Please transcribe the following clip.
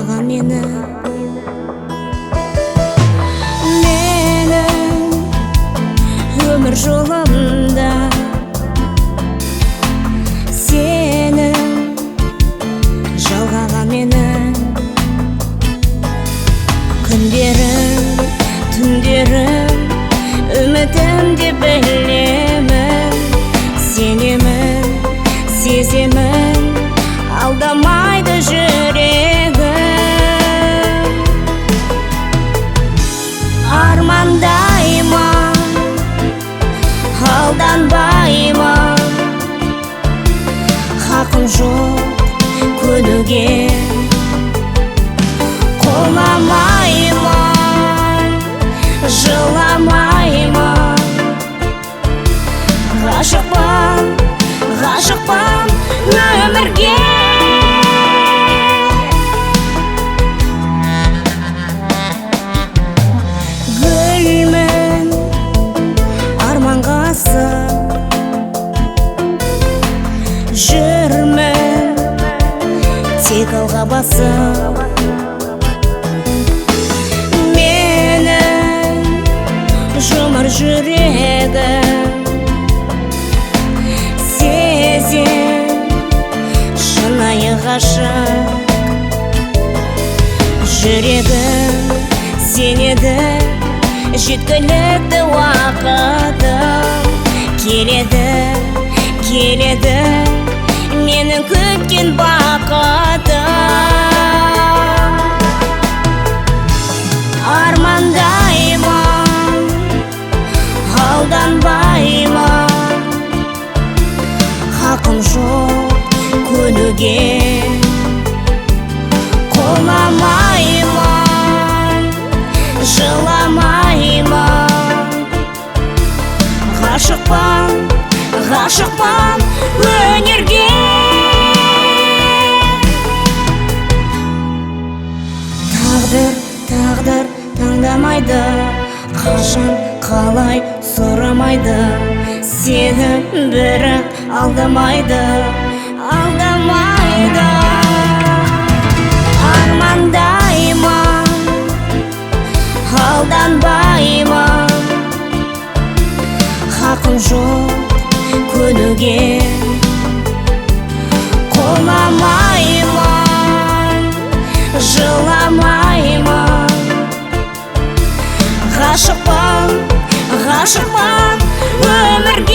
жалғаған менің өмір жолымда сенің жалғаған күндерім, түндерім, үмітім деп білемін, сенемін, сеземін, алдамайды жүрегім. Армандаймын, алданбаймын, хақым жоқ көнуге, қоламаймын, жыламаймын. Ғашықпын, ғашықпын өмірге. Гүлмін, арманға асып жүрмін, тек алға басып. Менің жұмыр жүрегім сезем, шынайы ғашық. Жүрегім сенеді, жеткілікті уақытым келеді, келеді, менің күткен бақытым. Армандаймын, алданбаймын, хақым жоқ көнуге, қоламаймын, жыламаймын. Ғашықпын, ғашықпын өнерге. Тағдыр таңдамайды, қашан қалай сұрамайды, сені бірақ алдамайды, алдамайды. Армандаймын, алданбаймын, хақым жоқ көнуге, қоламаймын, жыламаймын. Ғашықпын, ғашықпын өмірге.